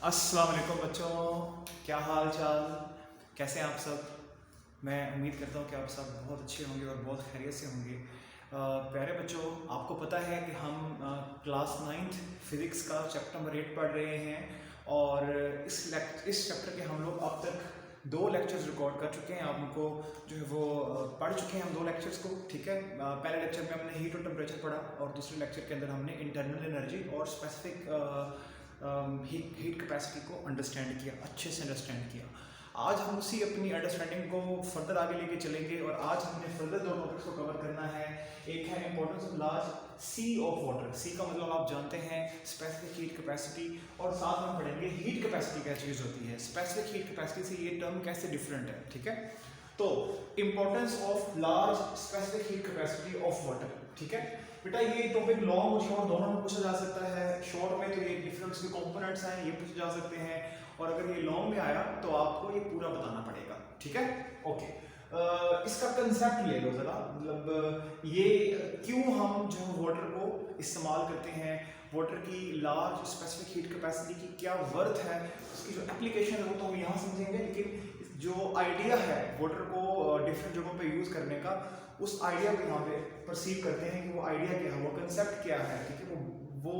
अस्सलाम वालेकुम बच्चों, क्या हाल चाल, कैसे हैं आप सब। मैं उम्मीद करता हूँ कि आप सब बहुत अच्छे होंगे और बहुत खैरियत से होंगे। प्यारे बच्चों, आपको पता है कि हम क्लास 9th फिज़िक्स का चैप्टर नंबर 8 पढ़ रहे हैं और इस चैप्टर के हम लोग अब तक 2 लेक्चर्स रिकॉर्ड कर चुके हैं। आप उनको जो है वो पढ़ चुके हैं हम 2 लेक्चर्स को, ठीक है। पहले लेक्चर में हमने हीट और टेम्परेचर पढ़ा और दूसरे लेक्चर के अंदर हमने इंटरनल एनर्जी और स्पेसिफिक हीट कैपेसिटी को अंडरस्टैंड किया, अच्छे से अंडरस्टैंड किया। आज हम उसी अपनी अंडरस्टैंडिंग को फर्दर आगे लेके चलेंगे और आज हमने फर्दर 2 टॉपिक्स को कवर करना है। एक है importance of large sea of water. Sea का मतलब आप जानते हैं स्पेसिफिक हीट कैपेसिटी, और साथ में हम पढ़ेंगे हीट कैपेसिटी क्या चीज़ होती है, स्पेसिफिक हीट कैपेसिटी से ये टर्म कैसे डिफरेंट है, ठीक है। तो importance of large specific heat capacity of water, ठीक है बेटा। ये टॉपिक लॉन्ग और शॉर्ट दोनों में पूछा जा सकता है। शॉर्ट में तो ये डिफरेंस के कंपोनेंट्स हैं, ये पूछे जा सकते हैं, और अगर ये लॉन्ग में आया तो आपको ये पूरा बताना पड़ेगा, ठीक है। ओके, इसका कंसेप्ट ले लो जरा, मतलब ये क्यों हम जो वाटर को इस्तेमाल करते हैं, वाटर की लार्ज स्पेसिफिक हीट कैपेसिटी की क्या वर्थ है, उसकी जो एप्लीकेशन है वो तो हम यहाँ समझेंगे, लेकिन जो आइडिया है वाटर को डिफरेंट जगहों पे यूज़ करने का, उस आइडिया को यहाँ पे परसीव करते हैं कि वो आइडिया क्या है, वो कंसेप्ट क्या है, ठीक है। वो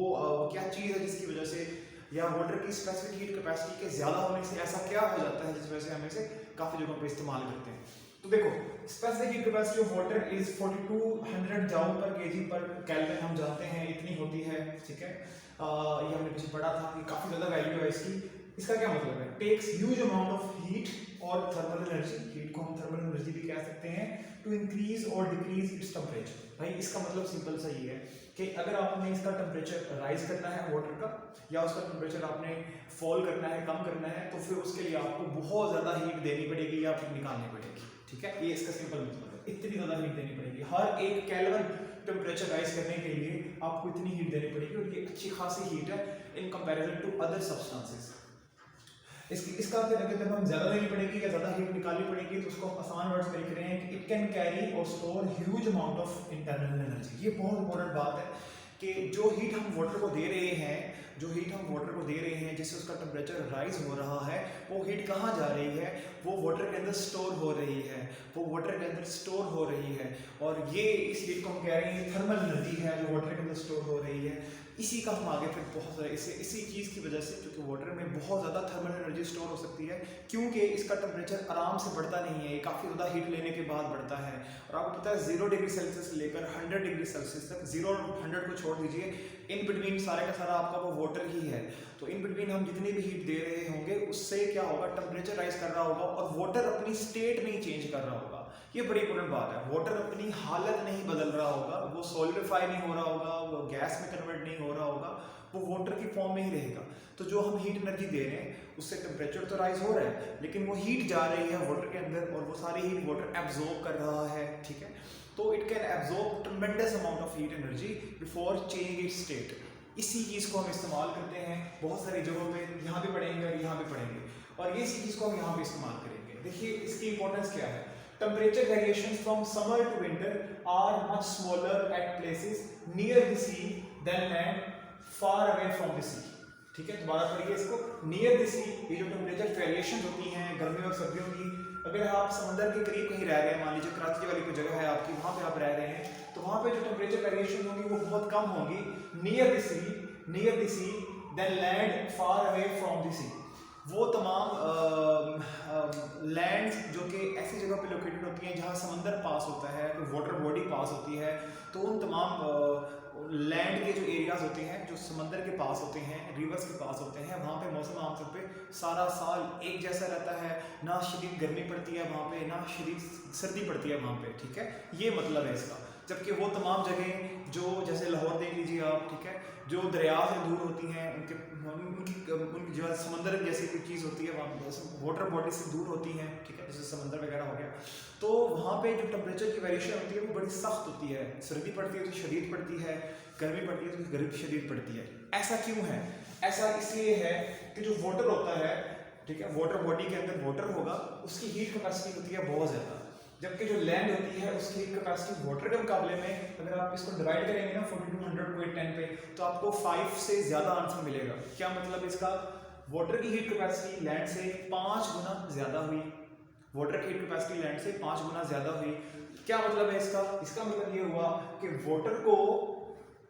क्या चीज़ है जिसकी वजह से, या वाटर की स्पेसिफिक हीट कैपेसिटी के ज़्यादा होने से ऐसा क्या हो जाता है जिस वजह से हम इसे काफ़ी जगहों पे इस्तेमाल करते हैं। तो देखो, specific heat capacity of water is 4200 joule पर केजी पर केल्विन, हम जानते हैं इतनी होती है, ठीक है। ये हमने पीछे पढ़ा था कि काफ़ी ज़्यादा वैल्यू है इसकी। इसका क्या मतलब है, takes huge amount of heat और थर्मल एनर्जी, हीट को हम थर्मल एनर्जी भी कह सकते हैं, टू इंक्रीज और डिक्रीज इट्स टेम्परेचर। भाई इसका मतलब सिंपल सा ये है कि अगर आपने इसका टेम्परेचर राइज करना है वाटर का, या उसका टेम्परेचर आपने फॉल करना है, कम करना है, तो फिर उसके लिए आपको बहुत ज़्यादा हीट देनी पड़ेगी या फिर निकालनी पड़ेगी, ठीक है। ये इसका सिंपल मतलब है, इतनी ज़्यादा हीट देनी पड़ेगी। हर एक केल्विन टेम्परेचर राइज करने के लिए आपको इतनी हीट देनी पड़ेगी, और ये अच्छी खासी हीट है in comparison to other substances. इसका अगर हम ज्यादा देनी पड़ेगी या ज्यादा हीट निकालनी पड़ेगी, तो उसको आसान वर्ड्स में लिख रहे हैं कि इट कैन कैरी और store huge amount of internal energy. ये बहुत इंपॉर्टेंट बात है कि जो हीट हम वाटर को दे रहे हैं, जिससे उसका टेम्परेचर राइज हो रहा है, वो हीट कहाँ जा रही है, वो वाटर के अंदर स्टोर हो रही है, और ये इस हीट को हम कह रहे हैं थर्मल एनर्जी है जो वाटर के अंदर स्टोर हो रही है। इसी का हम आगे फिर बहुत ज़्यादा इसी चीज़ की वजह से, क्योंकि वाटर में बहुत ज़्यादा थर्मल एनर्जी स्टोर हो सकती है, क्योंकि इसका टेम्परेचर आराम से बढ़ता नहीं है, ये काफ़ी ज़्यादा हीट लेने के बाद बढ़ता है। और आपको पता है 0 डिग्री सेल्सियस से लेकर 100 डिग्री सेल्सियस तक, 0 और 100 को छोड़ दीजिए, इन बिटवीन सारे का सारा आपका वो वाटर ही है। तो इन बिटवीन हम जितनी भी हीट दे रहे होंगे, उससे क्या होगा, टेम्परेचर राइज कर रहा होगा और वाटर अपनी स्टेट नहीं चेंज कर रहा होगा। ये बड़ी इंपॉर्टेंट बात है, वाटर अपनी हालत नहीं बदल रहा होगा, वो सॉलिडिफाई नहीं हो रहा होगा, वो गैस में कन्वर्ट नहीं हो रहा होगा, वो वाटर की फॉर्म में ही रहेगा। तो जो हम हीट एनर्जी दे रहे हैं उससे टेम्परेचर तो राइज हो रहा है, लेकिन वो हीट जा रही है वाटर के अंदर, और वो सारी हीट वाटर एब्जॉर्ब कर रहा है, ठीक है। तो it can absorb ट्रेमेंडस amount of heat energy before changing it's state. इसी चीज़ को हम इस्तेमाल करते हैं बहुत सारी जगहों पे, यहाँ भी पढ़ेंगे और यहाँ भी पढ़ेंगे, और इसी चीज़ को हम यहाँ पे इस्तेमाल करेंगे। देखिए इसकी इंपॉर्टेंस क्या है। Temperature variations from summer to winter are much smaller at places near the sea than land far away from the sea, ठीक है। दोबारा पढ़िए इसको, नियर द सी, ये जो टेम्परेचर वेरिएशन होती हैं गर्मियों और सर्दियों की, अगर आप समंदर के करीब कहीं रह रहे हैं, मान लीजिए कराची वाली कोई जगह है आपकी, वहाँ पे आप रह रहे हैं, तो वहाँ पे जो टेम्परेचर वेरिएशन होगी वो बहुत कम होगी near the sea than land far away from the sea. वो तमाम लैंड्स जो कि ऐसी जगह पे लोकेटेड होती हैं जहाँ समंदर पास होता है, कोई वाटर बॉडी पास होती है, तो उन तमाम लैंड के जो एरियाज होते हैं जो समंदर के पास होते हैं, रिवर्स के पास होते हैं, वहाँ पे मौसम आमतौर पे सारा साल एक जैसा रहता है, ना शदीद गर्मी पड़ती है वहाँ पे, ना शदीद सर्दी पड़ती है वहाँ पे, ठीक है। ये मतलब है इसका। जबकि वो तमाम जगह जो जैसे लाहौर देख लीजिए आप, ठीक है, जो दरिया से दूर होती हैं, उनकी जो समंदर जैसी कोई चीज़ होती है वहाँ वाटर बॉडी से दूर होती हैं, ठीक है, जैसे समंदर वगैरह हो गया, तो वहाँ पे जो टेम्परेचर की वेरिएशन होती है वो बड़ी सख्त होती है। सर्दी पड़ती है तो शदीद पड़ती है, गर्मी पड़ती है तो गर्मी शदीद पड़ती है। ऐसा क्यों है? ऐसा इसलिए है कि जो वाटर होता है, ठीक है, वाटर बॉडी के अंदर वाटर होगा, उसकी हीट कैपेसिटी होती है बहुत ज़्यादा, जबकि जो लैंड होती है उसकी हीट कैपेसिटी वाटर के मुकाबले में, अगर आप इसको डिवाइड करेंगे ना 4200 को 10 पे, तो आपको 5 से ज़्यादा आंसर मिलेगा। क्या मतलब इसका वाटर की हीट कैपेसिटी लैंड से 5 गुना ज़्यादा हुई। वाटर की हीट कैपेसिटी लैंड से 5 गुना ज़्यादा हुई। क्या मतलब है इसका? इसका मतलब ये हुआ कि वाटर को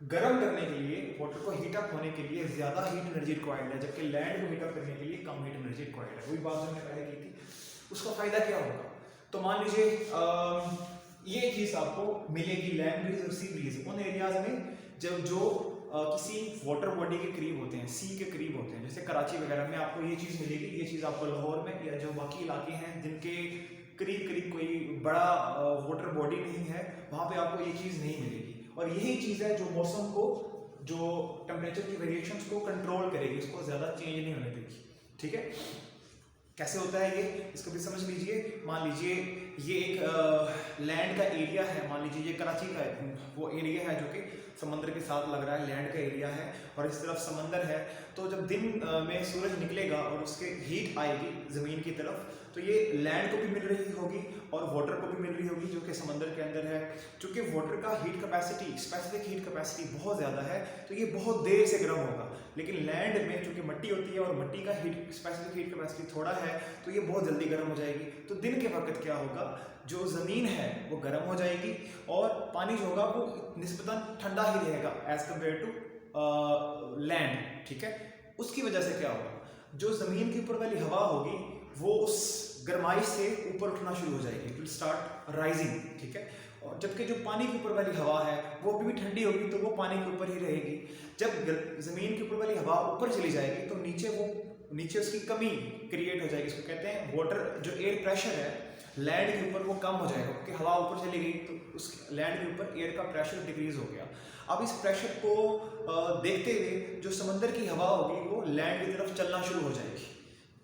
गर्म करने के लिए, वाटर को हीट अप होने के लिए ज़्यादा हीट एनर्जी रिक्वायर्ड है, जबकि लैंड को हीट अप करने के लिए कम हीट एनर्जी रिक्वायर्ड है। वही बात जो मैंने पहले की थी। उसका फ़ायदा क्या होगा? तो मान लीजिए ये चीज़ आपको मिलेगी लैंड ब्रीज और सी ब्रीज उन एरियाज में जब जो किसी वाटर बॉडी के करीब होते हैं, सी के करीब होते हैं, जैसे कराची वगैरह में आपको ये चीज़ मिलेगी। ये चीज़ आपको लाहौर में या जो बाकी इलाके हैं जिनके करीब करीब कोई बड़ा वाटर बॉडी नहीं है, वहाँ पे आपको ये चीज़ नहीं मिलेगी। और यही चीज़ है जो मौसम को, जो टेम्परेचर की वेरिएशंस को कंट्रोल करेगी, उसको ज़्यादा चेंज नहीं होने देगी। ठीक है, कैसे होता है ये, इसको भी समझ लीजिए। मान लीजिए ये एक लैंड का एरिया है, मान लीजिए ये कराची का वो एरिया है जो कि समंदर के साथ लग रहा है, लैंड का एरिया है और इस तरफ समंदर है। तो जब दिन में सूरज निकलेगा और उसके हीट आएगी ज़मीन की तरफ, तो ये लैंड को भी मिल रही होगी और वाटर को भी मिल रही होगी जो कि समंदर के अंदर है। क्योंकि वाटर का heat capacity, specific heat capacity बहुत ज़्यादा है, तो ये बहुत देर से गर्म होगा। लेकिन लैंड में चूँकि मिट्टी होती है और मिट्टी का हीट स्पेसिफिक हीट कैपेसिटी थोड़ा है, तो ये बहुत जल्दी गर्म हो जाएगी। तो दिन के वक्त क्या होगा, जो ज़मीन है वो गर्म हो जाएगी और पानी जो होगा वो निस्बतन ठंडा ही रहेगा एज़ कम्पेयर टू लैंड। ठीक है, उसकी वजह से क्या होगा, जो ज़मीन के ऊपर वाली हवा होगी वो उस गर्माइश से ऊपर उठना शुरू हो जाएगी, इट विल स्टार्ट राइजिंग। ठीक है, और जबकि जो पानी के ऊपर वाली हवा है वो अभी भी ठंडी होगी, तो वो पानी के ऊपर ही रहेगी। जब ज़मीन के ऊपर वाली हवा ऊपर चली जाएगी तो नीचे उसकी कमी क्रिएट हो जाएगी। इसको कहते हैं वाटर, जो एयर प्रेशर है लैंड के ऊपर वो कम हो जाएगा, क्योंकि हवा ऊपर चली गई तो उस लैंड के ऊपर एयर का प्रेशर डिक्रीज हो गया। अब इस प्रेशर को देखते हुए जो समंदर की हवा होगी वो लैंड की तरफ चलना शुरू हो जाएगी।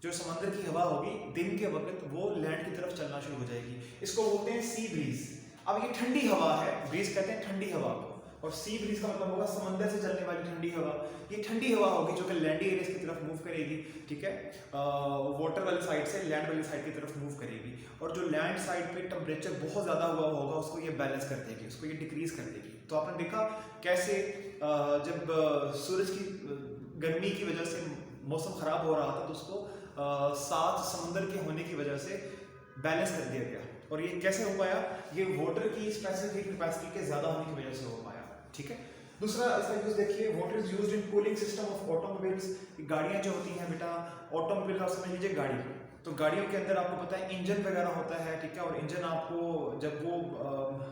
जो समंदर की हवा होगी दिन के वक्त वो लैंड की तरफ चलना शुरू हो जाएगी। इसको बोलते हैं सी ब्रीज। अब ये ठंडी हवा है, ब्रीज कहते हैं ठंडी हवा को, और सी ब्रीज का मतलब होगा समंदर से चलने वाली ठंडी हवा। ये ठंडी हवा होगी जो कि लैंडी एरियाज की तरफ मूव करेगी। ठीक है, वाटर वाली साइड से लैंड वाली साइड की तरफ मूव करेगी, और जो लैंड साइड पे टेम्परेचर बहुत ज़्यादा हुआ होगा उसको ये बैलेंस कर देगी, उसको ये डिक्रीज कर देगी। तो आपने देखा कैसे जब सूरज की गर्मी की वजह से मौसम ख़राब हो रहा था तो उसको साथ समंदर के होने की वजह से बैलेंस कर दिया गया। और ये कैसे हो पाया, ये वाटर की स्पेसिफिक कैपेसिटी के ज़्यादा होने की वजह से हो पाया। ठीक है, दूसरा इसका यूज देखिए, water is used in cooling system of automobiles. गाड़ियाँ जो होती हैं बेटा, ऑटोमोबाइल आप समझ लीजिए गाड़ी, तो गाड़ियों के अंदर आपको पता है इंजन वगैरह होता है। ठीक है, और इंजन आपको जब वो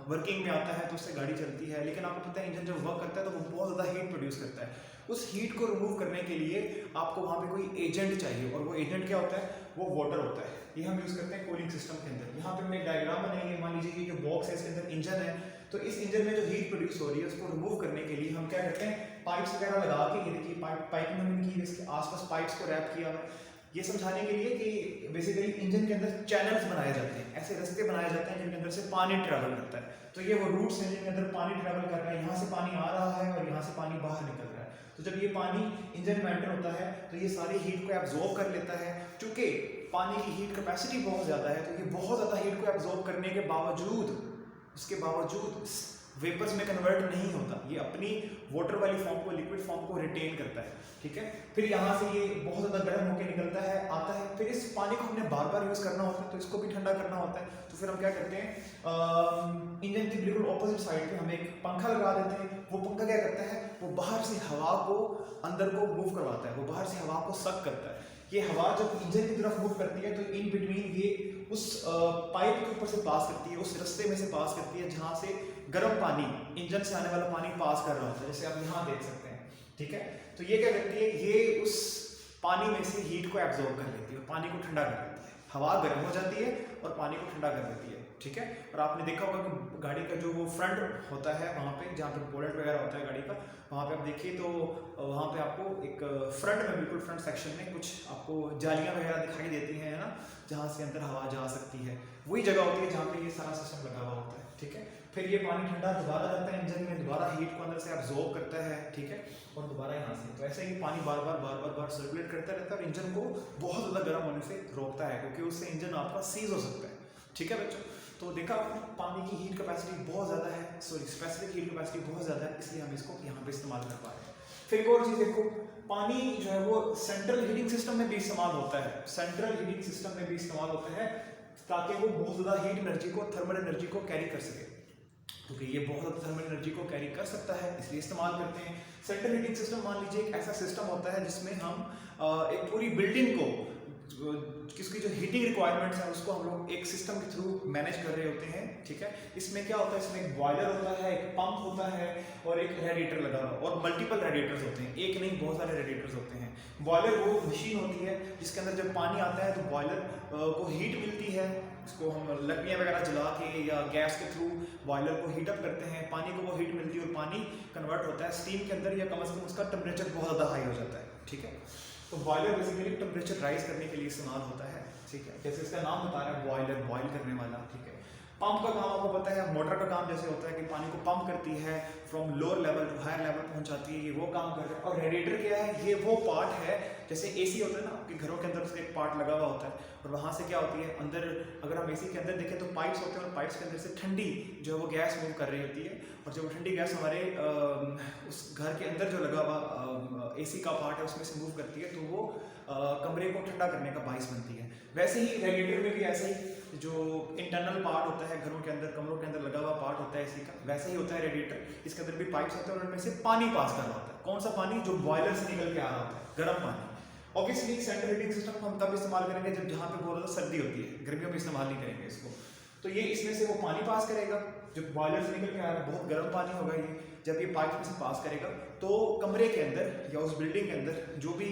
वर्किंग में आता है तो उससे गाड़ी चलती है। लेकिन आपको पता है इंजन जब वर्क करता है तो वो बहुत ज़्यादा हीट प्रोड्यूस करता है। उस हीट को रिमूव करने के लिए आपको वहाँ पे कोई एजेंट चाहिए, और वो एजेंट क्या होता है, वो वाटर होता है। ये हम यूज़ करते हैं कूलिंग सिस्टम के अंदर। यहाँ पे मैंने डायग्राम बनाई है, मान लीजिए ये जो बॉक्स है इसके अंदर इंजन है, तो इस इंजन में जो हीट प्रोड्यूस हो रही है उसको रिमूव करने के लिए हम क्या करते हैं, पाइप्स वगैरह लगा के, ये देखिए पाइपिंग हमने की, इसके आसपास पाइप्स को रैप किया है, ये समझाने के लिए कि बेसिकली इंजन के अंदर चैनल्स बनाए जाते हैं, ऐसे रास्ते बनाए जाते हैं जिनके अंदर से पानी ट्रैवल करता है। तो ये वो रूट्स हैं जिनके अंदर पानी ट्रैवल कर रहा है, यहाँ से पानी आ रहा है और यहाँ से पानी बाहर निकल रहा है। तो जब ये पानी इंजन में एंटर होता है तो ये सारी हीट को एब्जॉर्ब कर लेता है। चूँकि पानी की हीट कैपेसिटी बहुत ज़्यादा है, तो ये बहुत ज़्यादा हीट को एब्जॉर्ब करने के बावजूद, उसके बावजूद वेपर्स में कन्वर्ट नहीं होता, ये अपनी वाटर वाली फॉर्म को, लिक्विड फॉर्म को रिटेन करता है। ठीक है, फिर यहाँ से ये बहुत ज़्यादा गर्म होकर निकलता है, आता है, फिर इस पानी को हमने बार बार यूज़ करना होता है, तो इसको भी ठंडा करना होता है। तो फिर हम क्या करते हैं, इंजन की बिल्कुल ऑपोजिट साइड पे हम एक पंखा लगा देते हैं। वो पंखा क्या करता है, वो बाहर से हवा को अंदर को मूव करवाता है, वो बाहर से हवा को सक करता है। ये हवा जब इंजन की तरफ मूव करती है तो इन बिटवीन ये उस पाइप के ऊपर से पास करती है, उस रास्ते में से पास करती है जहाँ से गर्म पानी, इंजन से आने वाला पानी पास कर रहा होता है, जैसे आप यहाँ देख सकते हैं। ठीक है, तो ये क्या करती है, ये उस पानी में से हीट को एब्जॉर्ब कर लेती है और पानी को ठंडा कर देती है। हवा गर्म हो जाती है और पानी को ठंडा कर देती है। ठीक है, और आपने देखा होगा कि गाड़ी का जो वो फ्रंट होता है, वहाँ पे जहाँ पे बोनेट वगैरह होता है गाड़ी का, वहाँ पे आप देखिए तो वहाँ पे आपको एक फ्रंट में, बिल्कुल फ्रंट सेक्शन में कुछ आपको जालियाँ वगैरह दिखाई देती हैं, है ना, जहाँ से अंदर हवा जा सकती है। वही जगह होती है जहाँ पे ये सारा सिस्टम लगा हुआ होता है। ठीक है, फिर ये पानी ठंडा दोबारा जाता है इंजन में, दोबारा हीट को अंदर से एब्जॉर्ब करता है। ठीक है, और दोबारा यहाँ से, तो ऐसे ही पानी बार बार सर्कुलेट करता रहता है और इंजन को बहुत ज़्यादा गर्म होने से रोकता है, क्योंकि उससे इंजन आपका सीज हो सकता है। ठीक है बच्चों, तो देखा आपने पानी की हीट कैपेसिटी बहुत ज़्यादा है, सॉरी स्पेसिफिक हीट कैपेसिटी बहुत ज़्यादा है, इसलिए हम इसको यहाँ पे इस्तेमाल कर पा रहे हैं। फिर एक और चीज़ देखो, पानी जो है वो सेंट्रल हीटिंग सिस्टम में भी इस्तेमाल होता है, सेंट्रल हीटिंग सिस्टम में भी इस्तेमाल होता है ताकि वो बहुत ज़्यादा हीट एनर्जी को, थर्मल एनर्जी को कैरी कर सके, क्योंकि ये बहुत ज़्यादा थर्मल एनर्जी को कैरी कर सकता है, इसलिए इस्तेमाल करते हैं। सेंट्रल हीटिंग सिस्टम मान लीजिए एक ऐसा सिस्टम होता है जिसमें हम एक पूरी बिल्डिंग को, किसकी जो हीटिंग रिक्वायरमेंट्स हैं उसको हम लोग एक सिस्टम के थ्रू मैनेज कर रहे होते हैं, ठीक है। इसमें क्या होता है, इसमें एक बॉयलर होता है, एक पंप होता है और एक रेडिएटर लगा हुआ, और मल्टीपल रेडिएटर्स होते हैं, एक नहीं बहुत सारे रेडिएटर्स होते हैं। बॉयलर वो मशीन होती है जिसके अंदर जब पानी आता है तो बॉयलर को हीट मिलती है, इसको हम लकड़ियाँ वगैरह जला के या गैस के थ्रू बॉयलर को हीट अप करते हैं, पानी को वो हीट मिलती है और पानी कन्वर्ट होता है स्टीम के अंदर, या कम से कम उसका टेम्परेचर बहुत ज़्यादा हाई हो जाता है, ठीक है। तो बॉयलर बेसिकली टेम्परेचर राइज करने के लिए इस्तेमाल होता है, ठीक है, जैसे इसका नाम बता रहा है बॉयलर, बॉयल करने वाला, ठीक है। पंप का काम आपको पता है, मोटर का काम जैसे होता है कि पानी को पंप करती है, from lower level to higher level पहुंचाती है, ये वो काम कर रहा है। और रेडिएटर क्या है, ये वो पार्ट है, जैसे एसी होता है ना आपके घरों के अंदर, उसका एक पार्ट लगा हुआ होता है, और वहाँ से क्या होती है अंदर, अगर हम एसी के अंदर देखें तो पाइप्स होते हैं, और पाइप्स के अंदर से ठंडी जो है वो गैस मूव कर रही होती है, और जब वो ठंडी गैस हमारे उस घर के अंदर जो लगा हुआ एसी का पार्ट है उसमें से मूव करती है, तो वो कमरे को ठंडा करने का बाइस बनती है। वैसे ही रेडिएटर में भी ऐसे ही जो इंटरनल पार्ट होता है घरों के अंदर, कमरों के अंदर लगा हुआ पार्ट होता है एसी का, वैसे ही होता है रेडिएटर, इसके अंदर भी पाइप्स होते हैं और उनमें से पानी पास कर रहा होता है। कौन सा पानी, जो बॉयलर से निकल के आ रहा होता है, गर्म पानी। ऑब्वियसली सेंट्रल हीटिंग सिस्टम को हम तब इस्तेमाल करेंगे जब जहाँ पे बहुत ज़्यादा सर्दी होती है, गर्मियों में इस्तेमाल नहीं करेंगे इसको। तो ये इसमें से वो पानी पास करेगा, जो बॉयलर से निकल के आ रहा है, बहुत गर्म पानी होगा ये, जब ये पाइप में से पास करेगा तो कमरे के अंदर या उस बिल्डिंग के अंदर जो भी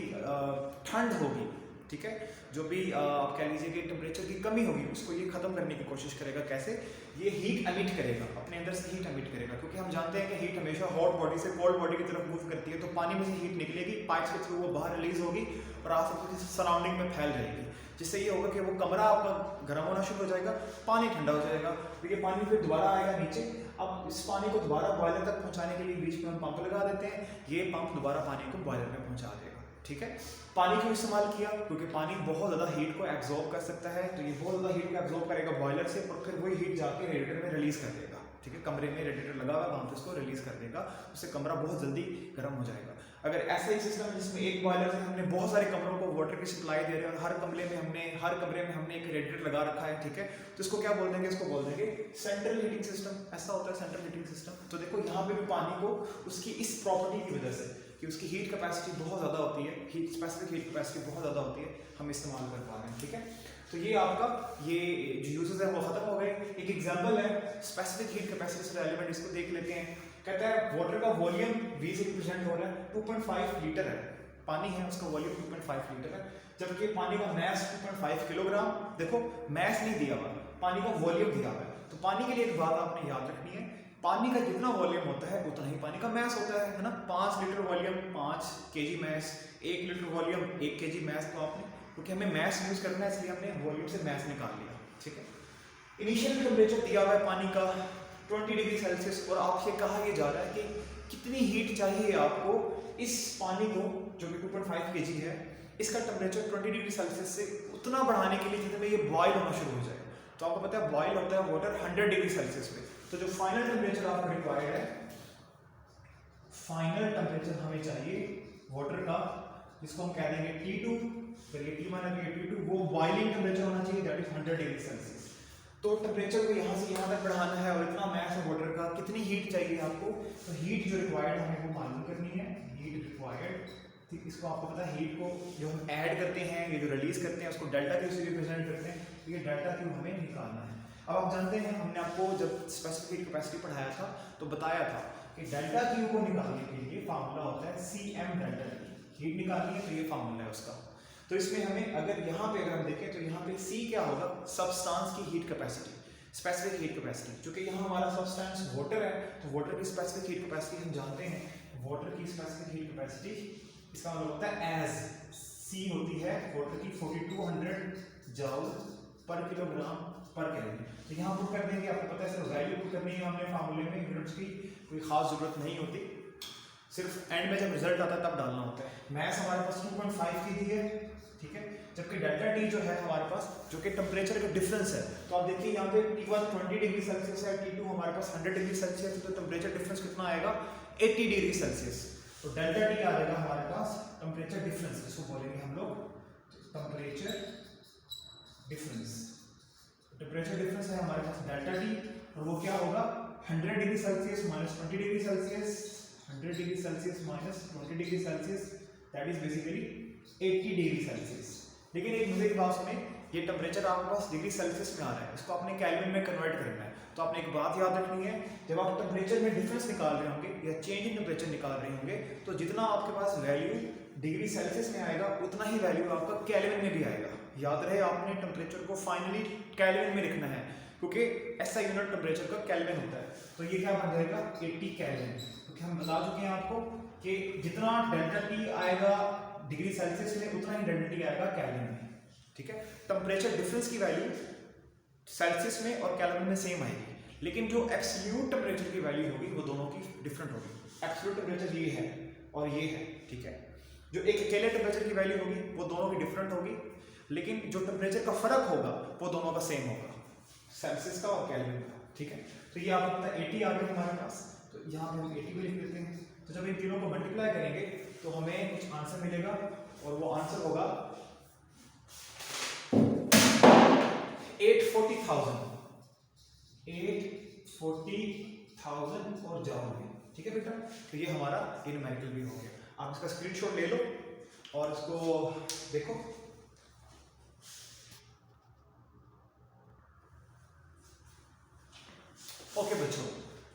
ठंड होगी, ठीक है, जो भी आप कह लीजिए कि टेम्परेचर की कमी होगी, उसको ये खत्म करने की कोशिश करेगा। कैसे, ये हीट एमिट करेगा, अपने अंदर से हीट एमिट करेगा, क्योंकि हम जानते हैं कि हीट हमेशा हॉट बॉडी से कोल्ड बॉडी की तरफ मूव करती है, तो पानी में से हीट निकलेगी, पाइप्स के थ्रू वो बाहर रिलीज होगी और आसपास सराउंडिंग में फैल जाएगी, जिससे ये होगा कि वो कमरा आपका गर्म होना शुरू हो जाएगा, पानी ठंडा हो जाएगा, तो ये पानी फिर दोबारा आएगा नीचे। अब इस पानी को दोबारा बॉयलर तक पहुंचाने के लिए बीच में हम पंप लगा देते हैं, ये पंप दोबारा पानी को बॉयलर में पहुंचा देगा, ठीक है। पानी क्यों इस्तेमाल किया, क्योंकि पानी बहुत ज़्यादा हीट को एब्जॉर्ब कर सकता है, तो ये बहुत ज़्यादा हीट को एब्जॉर्ब करेगा बॉयलर से, और फिर वही हीट जाके रेडिएटर में रिलीज कर देगा, ठीक है। कमरे में रेडिएटर लगा हुआ है, वहाँ पे उसको रिलीज कर देगा, उससे कमरा बहुत जल्दी गर्म हो जाएगा। अगर ऐसा ही सिस्टम है जिसमें एक बॉयलर से हमने बहुत सारे कमरों को वाटर की सप्लाई दे रहे हैं और हर कमरे में हमने एक रेडिएटर लगा रखा है, ठीक है, तो इसको क्या बोल देंगे, इसको बोल देंगे सेंट्रल हीटिंग सिस्टम। ऐसा होता है सेंट्रल हीटिंग सिस्टम। तो देखो यहाँ पे भी पानी को उसकी इस प्रॉपर्टी की वजह से कि उसकी हीट कैपेसिटी बहुत ज़्यादा होती है, हीट स्पेसिफिक हीट कैपेसिटी बहुत ज़्यादा होती है, हम इस्तेमाल कर पा रहे हैं, ठीक है। तो ये आपका ये जो यूजेस है वो खत्म हो गए। एक एग्जांपल है स्पेसिफिक हीट कैपेसिटी से रिलेवेंट, इसको देख लेते हैं। कहता है वाटर का वॉल्यूम V से रिप्रेजेंट हो रहा है, 2.5 लीटर है, पानी है उसका वॉल्यूम 2.5 लीटर है, जबकि पानी का मैस 2.5 किलोग्राम। देखो मैस नहीं दिया हुआ, पानी का वॉल्यूम दिया हुआ है। तो पानी के लिए एक बात आपने याद रखनी है, पानी का जितना वॉल्यूम होता है उतना ही पानी का मैस होता है ना। 5 litre volume 5 kg mass, 1 litre volume 1 kg mass. तो आपने, क्योंकि हमें मैस यूज करना है इसलिए हमने वॉल्यूम से मैस निकाल लिया, ठीक है। इनिशियल टेम्परेचर दिया हुआ है पानी का 20 डिग्री सेल्सियस, और आपसे कहा यह जा रहा है कि कितनी हीट चाहिए आपको इस पानी को जो कि 2.5 केजी है, इसका टेम्परेचर 20 डिग्री सेल्सियस से उतना बढ़ाने के लिए जितने में ये बॉयल होना शुरू हो जाए। तो आपको पता है बॉयल होता है वाटर 100 डिग्री सेल्सियस पे। तो जो फाइनल टेम्परेचर आपको रिक्वायर्ड है, फाइनल टेम्परेचर हमें चाहिए वाटर का, जिसको हम कह देंगे T2, फिर ये T माना कि T2, वो बॉइलिंग टेम्परेचर होना चाहिए, दैट इज 100 डिग्री सेल्सियस। तो टेम्परेचर को यहाँ से यहाँ तक बढ़ाना है, और इतना मैस है वाटर का, कितनी हीट चाहिए आपको, तो हीट जो रिक्वायर्ड हमें वो मालूम करनी है, हीट रिक्वायर्ड। ठीक, इसको आपको पता है हीट को जो हम ऐड करते हैं, ये जो रिलीज करते हैं उसको डेल्टा क्यू से रिप्रेजेंट करते हैं, तो ये डेल्टा क्यू हमें निकालना है। अब आप जानते हैं, हमने आपको जब स्पेसिफिक हीट कैपेसिटी पढ़ाया था तो बताया था कि डेल्टा क्यू को निकालने के लिए फार्मूला होता है CM डेल्टा T। हीट निकालनी है तो ये फार्मूला है उसका। तो इसमें हमें अगर यहाँ पे हम देखें तो यहाँ पे C क्या होगा, सब्सटेंस की heat capacity, specific heat capacity. क्योंकि यहाँ हमारा सब्सटेंस वाटर है, तो वाटर की स्पेसिफिक हीट कैपेसिटी हम जानते हैं, वाटर की स्पेसिफिक हीट कैपेसिटी इसका मतलब होता है एज C होती है वाटर की 4200 जूल पर किलोग्राम पर केल्विन। तो यहाँ पुट कर देंगे, आपको पता है सिर्फ वैल्यू पुट करनी है हमने फार्मूले में, यूनिट्स की कोई खास जरूरत नहीं होती, सिर्फ एंड में जब रिजल्ट आता है तब डालना होता है। मैस हमारे पास 2.5 की दी है, ठीक है, जबकि डेल्टा T जो है हमारे पास, जो कि टेम्परेचर का डिफरेंस है। तो आप देखिए यहाँ पे T1 20 डिग्री सेल्सियस है, T2 हमारे पास 100 डिग्री सेल्सियस है, तो टेम्परेचर डिफरेंस कितना आएगा, 80 डिग्री सेल्सियस। तो डेल्टा टी आ जाएगा हमारे पास टेम्परेचर डिफरेंस, जिसको बोलेंगे हम लोग टेम्परेचर डिफरेंस। टेम्परेचर डिफरेंस है हमारे पास डेल्टा टी, और वो क्या होगा 100 degree Celsius minus 20 degree Celsius, 100 degree Celsius minus 20 degree Celsius, that is basically 80 degree Celsius. लेकिन एक मजे की बात सुने, ये टेम्परेचर आपके पास डिग्री सेल्सियस में आ रहा है, इसको आपने केल्विन में कन्वर्ट करना है। तो आपने एक बात याद रखनी है, जब आप टेम्परेचर में डिफरेंस निकाल रहे होंगे या चेंज इन टेम्परेचर निकाल रहे होंगे, तो जितना आपके पास वैल्यू डिग्री सेल्सियस में आएगा उतना ही वैल्यू आपका केल्विन में भी आएगा। याद रहे आपने टेम्परेचर को फाइनली केल्विन में लिखना है, क्योंकि ऐसा यूनिट टेम्परेचर का केल्विन होता है। तो ये क्या बन जाएगा 80 केल्विन, क्योंकि हम बता चुके हैं आपको कि जितना डेल्टा टी आएगा डिग्री सेल्सियस में उतना ही डेल्टा टी आएगा केल्विन में। ठीक है, टेम्परेचर डिफरेंस की वैल्यू सेल्सियस में और केल्विन में सेम आएगी, लेकिन जो एब्सोल्यूट टेम्परेचर की वैल्यू होगी वो दोनों की डिफरेंट होगी। एब्सोल्यूट टेम्परेचर ये है और ये है, ठीक है। जो एक अकेले टेम्परेचर की वैल्यू होगी वो दोनों की डिफरेंट होगी, लेकिन जो टेम्परेचर का फर्क होगा वो दोनों का सेम होगा, सेल्सियस का और केल्विन का। ठीक है, तो ये आपको पता है 80 आ गया हमारे पास, तो यहाँ पे हम 80 भी लिख देते हैं। तो जब इन तीनों को मल्टीप्लाई करेंगे तो हमें कुछ आंसर मिलेगा, और वो आंसर होगा 840,000 और जाओ में। ठीक है बेटा, तो ये हमारा न्यूमेरिकल भी हो गया। आप इसका स्क्रीनशॉट ले लो और इसको देखो। ओके बच्चों,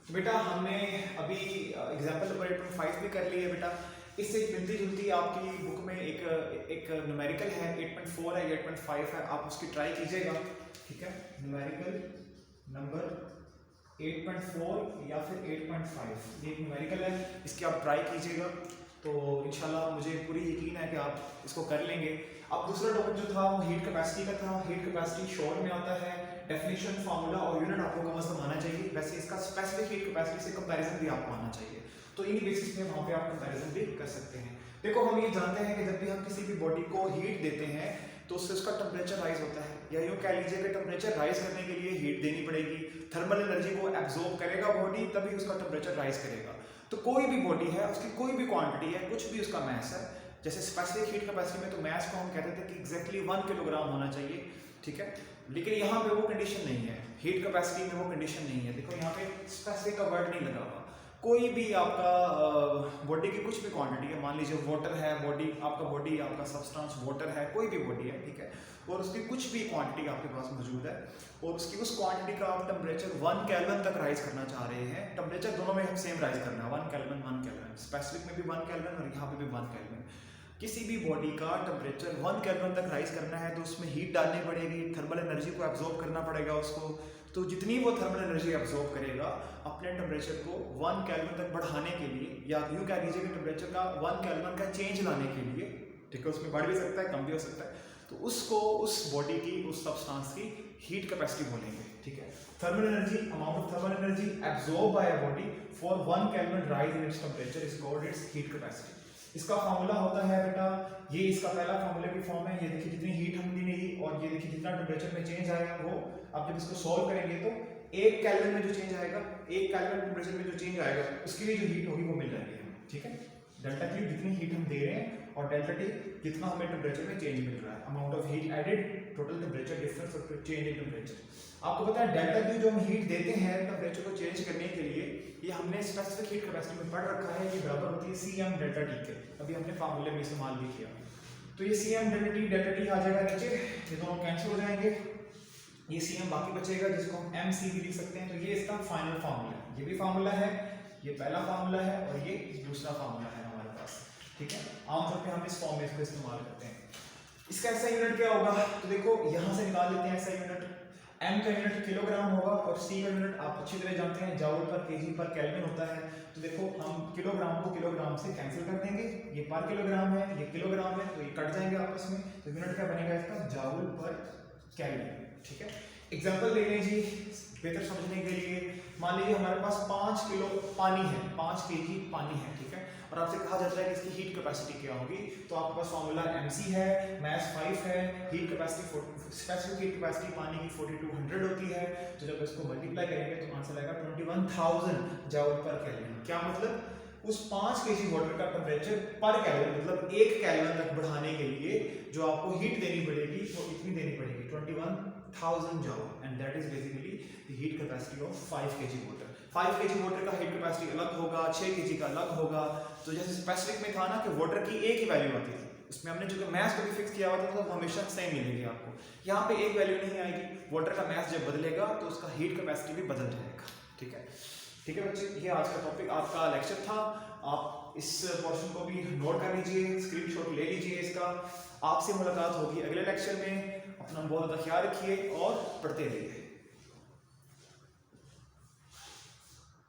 तो बेटा हमने अभी एग्जाम्पल नंबर 8.5 भी कर लिया है बेटा। इससे मिलती जुलती आपकी बुक में एक न्यूमेरिकल है 8.4 है, 8.5 है, आप उसकी ट्राई कीजिएगा। ठीक है, न्यूमेरिकल नंबर 8.4 या फिर 8.5, ये एक न्यूमेरिकल है, इसकी आप ट्राई कीजिएगा। तो इंशाल्लाह मुझे पूरी यकीन है कि आप इसको कर लेंगे। अब दूसरा टॉपिक जो था वो हीट कैपेसिटी का था। हीट कैपेसिटी शॉर्ट में आता है, डेफिनेशन, फार्मूला और यूनिट आपको कम से कम आना चाहिए। वैसे इसका स्पेसिफिक हीट कैपेसिटी से कंपैरिजन भी आपको आना चाहिए, तो इन बेसिस पे वहाँ पे आप कंपैरिजन भी कर सकते हैं। देखो, हम ये जानते हैं कि जब भी हम किसी भी बॉडी को हीट देते हैं तो उससे उसका टेम्परेचर राइज होता है, या यूँ कह लीजिए कि टेम्परेचर राइज करने के लिए हीट देनी पड़ेगी। थर्मल एनर्जी को एब्जॉर्ब करेगा बॉडी, तभी उसका टेम्परेचर राइज करेगा। तो कोई भी बॉडी है, उसकी कोई भी क्वांटिटी है, कुछ भी उसका मैस है, जैसे स्पेसिफिक हीट कैपेसिटी में तो मैस को हम कहते थे कि एग्जैक्टली 1 किलोग्राम होना चाहिए। ठीक है, लेकिन यहाँ पे वो कंडीशन नहीं है, हीट कैपेसिटी में वो कंडीशन नहीं है। देखो यहाँ पे स्पेसिफिक का वर्ड नहीं लगा हुआ। कोई भी आपका बॉडी की कुछ भी क्वांटिटी है, मान लीजिए वाटर है, बॉडी आपका सब्सटेंस वाटर है, कोई भी बॉडी है, ठीक है, और उसकी कुछ भी क्वांटिटी आपके पास मौजूद है, और उसकी उस क्वांटिटी का आप टेम्परेचर 1 केल्विन तक राइज करना चाह रहे हैं। टेम्परेचर दोनों में हम सेम राइज करना है, 1 केल्विन 1 केल्विन, स्पेसिफिक में भी 1 केल्विन और यहाँ पे भी 1 केल्विन। किसी भी बॉडी का टेम्परेचर 1 केल्विन तक राइज करना है तो उसमें हीट डालनी पड़ेगी, थर्मल एनर्जी को एब्जॉर्ब करना पड़ेगा उसको। तो जितनी वो थर्मल एनर्जी एब्जॉर्ब करेगा अपने टेम्परेचर को 1 केल्विन तक बढ़ाने के लिए, या यूँ कह लीजिए कि टेम्परेचर का 1 केल्विन का चेंज लाने के लिए, ठीक है, उसमें बढ़ भी सकता है, कम भी हो सकता है, तो उसको उस बॉडी की, उस सब्सटेंस की हीट कैपेसिटी बोलेंगे। ठीक है, thermal energy, amount of thermal energy absorb by a body for 1 kelvin rise in its temperature is called its heat capacity. इसका फार्मूला होता है बेटा, ये इसका पहला फार्मूले की फॉर्म है। ये देखिए जितनी हीट हमने ली और ये देखिए जितना टेम्परेचर में चेंज आएगा वो, आप जब इसको सॉल्व करेंगे तो 1 केल्विन में जो चेंज आएगा, 1 केल्विन टेम्परेचर में जो चेंज आएगा, उसके लिए जो हीट होगी वो मिल जाएगी हमें। ठीक है, डेल्टा Q जितनी हीट हम दे रहे हैं और डेल्टा T जितना हमें टेम्परेचर में चेंज मिल रहा है, amount of heat added, total temperature difference और चेंज इन टेम्परेचर। आपको पता है डेल्टा Q जो हम हीट देते हैं टेम्परेचर को चेंज करने के लिए, ये हमने स्पेसिफिक हीट कैपेसिटी में पढ़ रखा है, ये बराबर होती है Cm डेल्टा T के। अभी हमने फार्मूले में इस्तेमाल भी किया, तो ये Cm डेल्टा T आ जाएगा नीचे, ये दोनों कैंसिल हो जाएंगे, ये Cm बाकी बचेगा जिसको हम Mc भी लिख सकते हैं। तो ये इसका फाइनल फार्मूला है, ये भी फार्मूला है, ये पहला फार्मूला है और ये दूसरा फार्मूला है हमारे पास। ठीक है, आमतौर पे हम इस फॉर्म में इसको इस्तेमाल करते हैं। इसका ऐसा यूनिट क्या होगा, तो देखो यहाँ से निकाल लेते हैं ऐसा यूनिट। M का यूनिट किलोग्राम होगा और C का यूनिट आप अच्छी तरह जानते हैं जूल पर केजी पर केल्विन होता है। तो देखो हम किलोग्राम को किलोग्राम से कैंसिल कर देंगे, ये पर किलोग्राम है, ये किलोग्राम है, तो ये कट जाएंगे आपस में, तो यूनिट क्या बनेगा इसका, जूल पर केल्विन। ठीक है, एग्जांपल ले लें जी बेहतर समझने के लिए। मान लीजिए हमारे पास 5 किलो पानी है, 5 केजी पानी है, ठीक है, और आपसे कहा जाता है कि इसकी हीट कैपेसिटी क्या होगी, तो आपके पास फॉर्मूला mc है, मैस 5 है, heat capacity specific heat capacity पानी की 4200 होती है। तो जब इसको मल्टीप्लाई करेंगे तो आंसर आएगा 21,000 जूल पर केल्विन। क्या मतलब, उस 5 केजी वाटर का टेम्परेचर पर केल्विन मतलब 1 केल्विन तक बढ़ाने के लिए जो आपको हीट देनी पड़ेगी वो इतनी देनी पड़ेगी 21,000 joule, and that is basically the heat capacity of 5 KG water. 5 KG water का हीट कैपेसिटी अलग होगा, 6 केजी का अलग होगा। तो जैसे स्पेसिफिक में था ना कि वाटर की एक ही वैल्यू आती थी, उसमें हमने जो मैथ को भी फिक्स किया हुआ था तो हमेशा सेम मिलेगी आपको। यहाँ पे एक वैल्यू नहीं आएगी, वाटर का मैथ जब बदलेगा तो उसका हीट कैपेसिटी भी बदल जाएगा। ठीक है, ठीक है बच्चे, ये आज का टॉपिक आपका लेक्चर था। आप इस पोर्शन को भी नोट कर लीजिए, स्क्रीनशॉट ले लीजिए इसका। आपसे मुलाकात होगी अगले लेक्चर में। अपना बहुत ज़्यादा ख्याल रखिए और पढ़ते रहिए।